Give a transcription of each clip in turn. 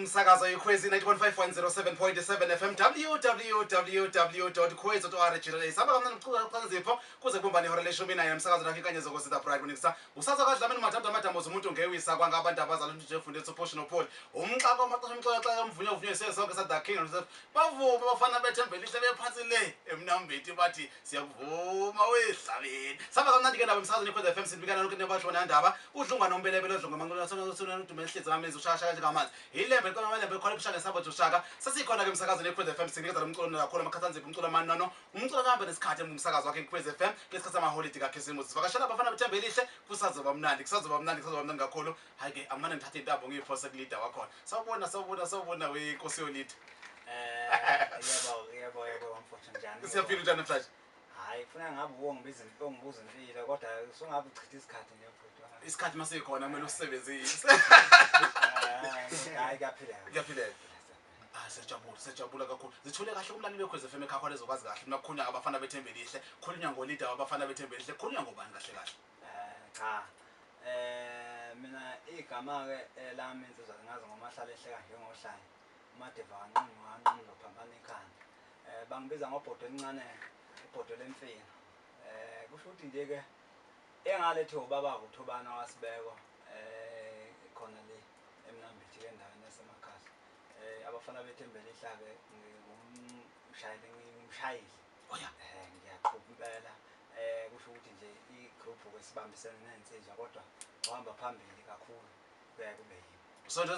Umsakazo yiKwezi 915107.7 FM www.kwezi.org. Saba kamnandi mculo qanzipho kuze kubumbane ihora leshumi naye umsakazo nafikanyeze ko Sitha Pride kunisa. Usaza kadlamini mathathu amadambo zomuntu ngewisa kwanga abantu abazala umuntu nje fundethu portion Paul. Umxaka amaxesha umxoxa umvunyo uvunyo sesonke sa King Joseph. Bavuma bafana bethembelihle bephansi le emnambithi bathi siyakuvuma wehlabeni. Saba kamnandi ke nabo umsakazo neKwezi FM sibikana lonke nebashona ndaba. Udlunga nombelebele odlunga manqola sonke udumehlezi amezi ushasha kanje kamanzi. Ilembe koma malembe khona kushaka sabo Joshaka. Sasikhona ke umsakazo neKwezi FM sinikeza umculo nakhona makhathanzipho umculo amanono. Umculo kahamba nesikhathi umsakazo wakhe iKwezi FM ngesikhathi sama holiday kaKhisimusi. Sivakashela abafana bethembelihle kusazoba mnandi kakhulu. Hayi ke amane ngithathe intambo ngiyiphosa kulida wakhona. Sawubona we Nkosi yolida. Yebo mfowethu njani? Siyaphila njani namhlanje? Hayi kufuna ngabe ungibiza ungibuza impilo kodwa usungabe uchitha isikhathi nje mfowethu. Isikhathi masikhona kumele usebenzise. Hayi kuyaphila. Sejabula kakhulu. Zithule kahle umlaleli weKwezi FM ekhaya khona ezokwazi kahle nakukhunya abafana bethembelihle, khulunywa ngolida abafana bethembelihle, khulunywa ngobani kahle. Cha. Mina igama ke lami insizwa ngazi ngomahlala ehle kahle ngohlanye. Umadeva kancane lophambana ekhanda. Bangibiza ngobhodo encane, ibhodo lemfino. Kusho ukuthi nje ke engalethe ubaba uThobana wasibeko khona le emnambithi endaweni yasemakhaya. Abafana bethembelihle ke ngumshayeli. Oya ngiyaqhubela kusho ukuthi nje igroup kwesibambisene nensizwa kodwa ohamba phambili kakhulu kuya kube yimi. Sonto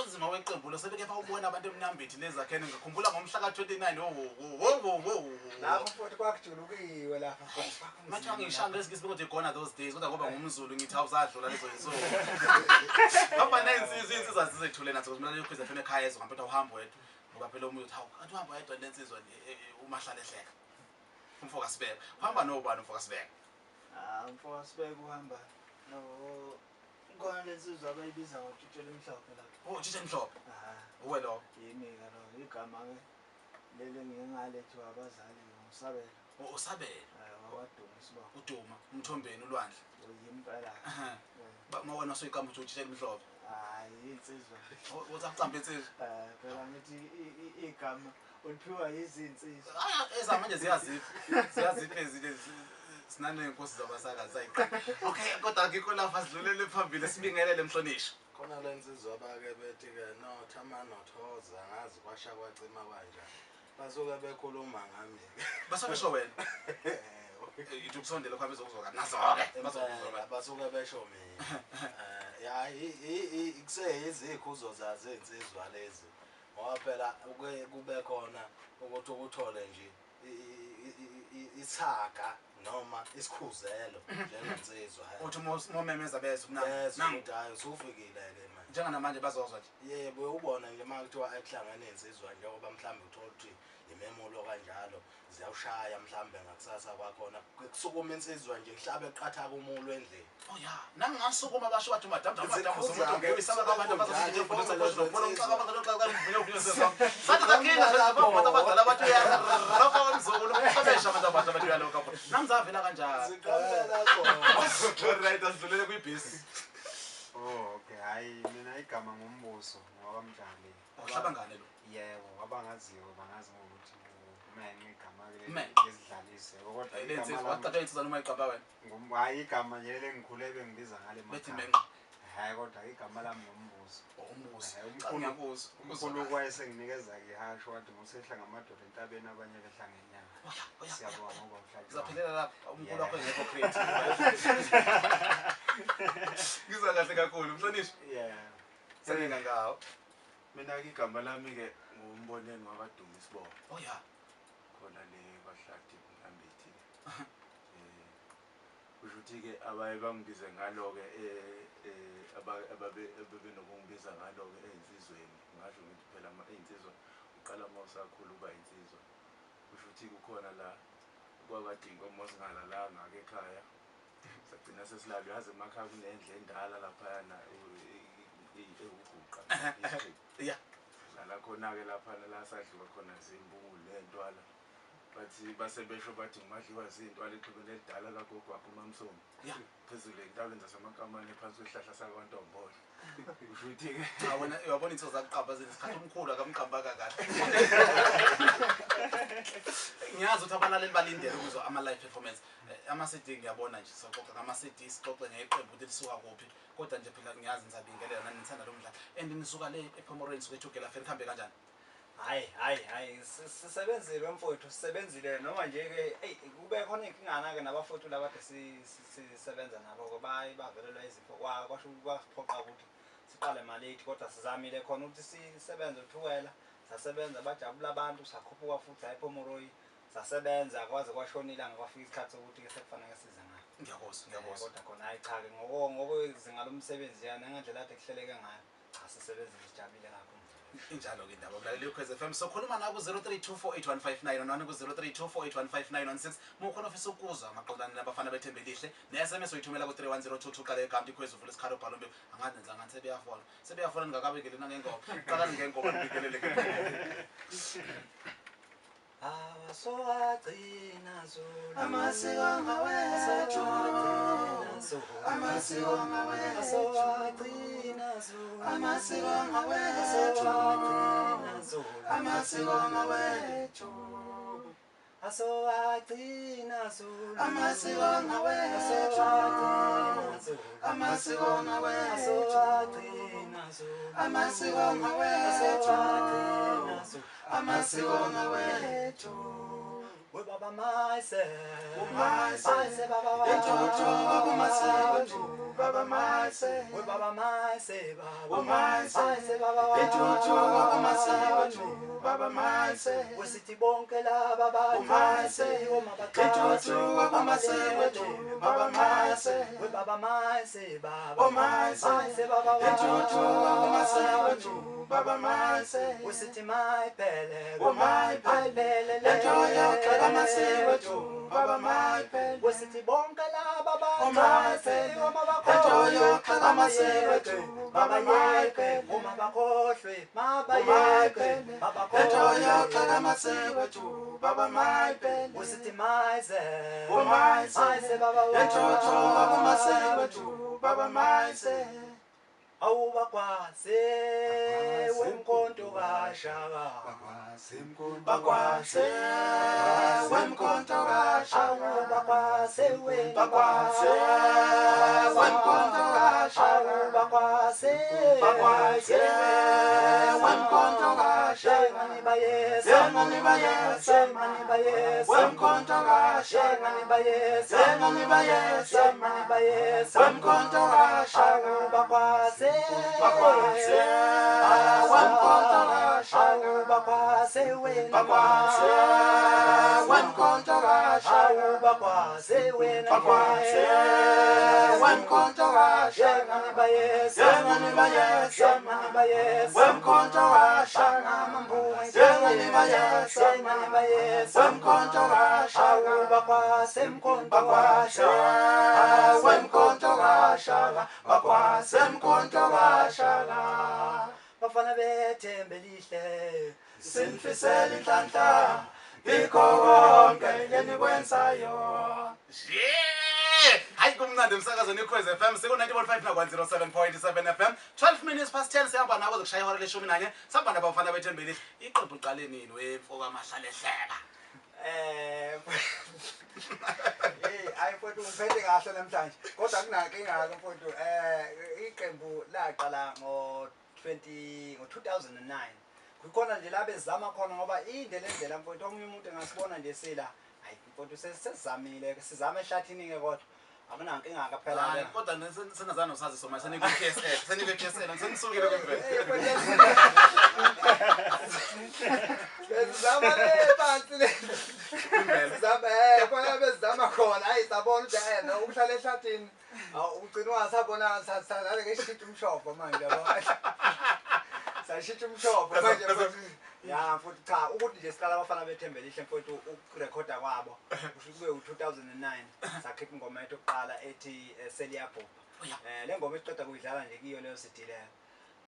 nzima weqembu lo sebekepha ubona abantu emnambithi lezakhene ngikhumbula ngomhla ka29 lapho futhi kwakujulukiwe lapha manje ngishanga lesikisi ukuthi gona those days kodwa ngoba ngumZulu ngithi awuzadlula lezo yizo baba insizwa zizethule nazo kumele uKwezi FM ekhaya ezo ngampetha uhambo wedwa ngoba phela umuntu uthi hawu athi uhamba yedwa lensizwa umahlala ehleka umfoka sibeka uhamba nobani umfoka sibeka umfoka sibeka uhamba no ngone lensizwa abayibiza ngotshitshela emhlophe lapha tshitshela emhlophe uwe lo yimi lo igama ke lele ngingalethiwa abazali ngusabela usabela waduma isibo uduma umthombeni ulwandle yimpela mawona soyikamba utshitshela emhlophe hayi insizwa uzacamba insizwa phela ngithi igama uliphiwa izinsizwa ezamanje ziyaziphi ezile sinane inkosi zabasakazi ayiqala. Okay kodwa ngikho lapha sidlulele phambili sibingelele mhlonisho. Khona lensizwa abake bethi ke no Thama nothoza ngazi kwasha kwacima kanje. Basuke bekhuluma ngami ke. Basho wena. Ikusondela kwabe zokuzwa nazo-ke basuke besho mina. Ya ikuseyizikhuzo zaze insizwa lezi. Ngoba phela kube khona ukuthi ukuthole nje isaka noma isikhuzelo njengensizwa uthi momemeza bezwe nangidayo usufikile ke manje njengamanje bazozwa nje yebo ubona nje manje kuthiwa ekuhlangane insizwa njengoba mhlambe uthola ukuthi imemulo kanjalo ziyawushaya mhlambe ngakusasa kwakhona kusukuma insizwa nje ihlabe eqatha kumulo endlini ya nangingasukuma basho bathi madam umuntu ngewisa abantu abazofika nje futhi lokho bona umcaka abazoloxa umvuyo sesonke sathi zakinga abantu abadala bathi rafa umzukulu abesha abantu abathuyalo kapho namzavela kanjani ziqhalela khona right asidlulele kwibhisi okay hayi mina igama ngumbuso ngokwamjali uhlaba ngane lo yebo abangaziyo bangazi ukuthi man igama lesidlalise kodwa igama waqhatha insizwa noma iqaba wena hayi igama nje lengikhule bengibiza ngale bethi manje menqa hayi kodwa igama lami ngumbuso umbuso umkhulu kwayesenginikeza ke hasho wathi musehla ngamadoda entabeni abanye behla ngenyanga siyabonga ngoba mhlawumbe uzaphelela lapha umkhulu wakho engekho creative ngizwa kahle kakhulu mhlonishwa senginga ngawo mina igama lami ke ngumboneni wakaduma isibo ya khona le bahlati mnambithi kusho ukuthi ke abaye bangibize ngalo ke ababe nokungibiza ngalo ke einsizweni ngasho ngithi phela insizwa uqala mawusakhulu uba insizwa kusho ukuthi kukhona la kwabadinga mosingalalanga ke ekhaya sagcina sesilalo yazi emakhaya kunendle endala lapha yana uguqa ya la khona ke lapha la sadliwa khona zimbulu lentwala bathi basebesho bathi ngimadliwa zintwala iqhubele lidala lagogo wakho uMamsomi ya phezulu entabeni zasemakamane phansi kwehlahla sakwaNtombolo usho ukuthi-ke Cha wena uyabona into zakuqamba zesikhathi omkhulu akamqamba kahle. Ngiyazi ukuthi abalaleli balindele ukuzwa ama-live performance. Ama-CD ngiyabona nje soxoxa ngama-CD sixoxe ngeqembu ukuthi lisuka kuphi. Kodwa nje phela ngiyazi ngisabingelela nani nithanda lo mdlalo. And nisuka le ePomorane suke eJogela Fair kuhambe kanjani? Hayi sisebenzile mfowethu sisebenzile noma nje ke kube khona inkingana ke nabafowethu labade sisebenza nabo ngoba bavelelwa izifo kwasho kwasiphoqa ukuthi siqale late kodwa sizamile khona ukuthi sisebenze uthuwela sasebenza bajabula abantu sakhuphuka futhi ePomorane sasebenza kwaze kwashonila ngakwafika isikhathi sokuthi ke sekufanele size ngayo. Ngiyakuzwa. Kodwa khona cha ke ngokwezinga lomsebenzi yana ngendlela ade kuhleleke ngayo cha sisebenzile sijabule kakhulu. Injalo ke indaba kulaleli uKwez FM sokhuluma nabo 03248159 nona ku 0324815916 mukhona ofisa ukuzwa amaqondana nabafana bethembelihle ne-SMS uyithumela ku 31022 qale eGamdi Kwez uvula isikhala ubhalombe anganenza ngathi sebeyafona ningakabekeli nangengoma qala ngengoma nibikelele ke Awasogcina zona Amasiko ngawethu Amasiko ngawethu Amasiko ngawethu Amasiko ngawethu Asogcina zona Amasiko ngawethu Amasiko ngawethu Amasiko ngawethu Amasiko ngawethu We baba maise baba Ejojo kumasiko baba maise We baba maise baba Ejojo kumasiko baba maise We sithi bonke laba bantu Ejojo kumasiko baba maise We baba maise baba Ejojo kumasiko baba maise We sithi mayiphele Ejojo kumasiko baba mayiphele We sithi bonke laba bantu Ejojo kumasiko baba mayiphele Uma bakhohlwe mabayeke Ejojo kumasiko baba mayiphele We sithi mayize baba Ejojo kumasiko baba mayize awubakwaze wemkhonto kashaka Bakwase wemkhonto kashaka awubakwaze Bakwase wemkhonto kashaka awubakwaze Bakwase wemkhonto kashaka Shengani bayese Shengani bayese Shengani bayese wemkhonto kashaka Shengani bayese Shengani bayese Shengani bayese wemkhonto kashaka awubakwaze Bakwase wemkhonto kashaka awubakwaze wena Bakwase wemkhonto kashaka awubakwaze wena Bakwase wemkhonto kashaka Shengani bayese Shengani bayese Shengani bayese wemkhonto kashaka Shengani bayese Shengani bayese wemkhonto kashaka awubakwaze mkhonto Bakwase wemkhonto kashaka Bakwase mkhonto kashaka bafana bethembelihle Sinfisela inhlanhla Ikho konke enikwenzayo hayi kumnandi emsakazweni iKwez FM siku-90.5 na-107.7 FM 12 minutes past 10 sihamba nabo zokushaya ihora leshumi nanye sihamba nabafana bethembelihle iqembu liqale nini wemfoka amahlalehleka hayi mfowethu ngiphethe kahle namhlanje kodwa kunankinga ke mfowethu iqembu laqala ngo-2009 kukhona nje la bezama khona ngoba indlela mfowethu omunye umuntu engasibona nje sila hayi mfowethu sesizamile sizama ehlathini ke kodwa akunankinga kaphela kodwa senazana usazi soma senikwe-PSL senisukile kwemvelo bezizama le phansi le bezizama khona bezizama khona hayi sabona ukuthi ukuhlala ehlathini ugcina ungasabona sazale ngeshintsha umshopho manje yabo sashintsha umshopho manje ya futhi cha ukuthi nje siqala abafana bethembelihle mfowethu ukurekhoda kwabo kube u2009 sakhipha ingoma yethu yokuqala ethi seliyabhubha le ngoma esiqeda kuyidlala nje kiyo leyo CD leyo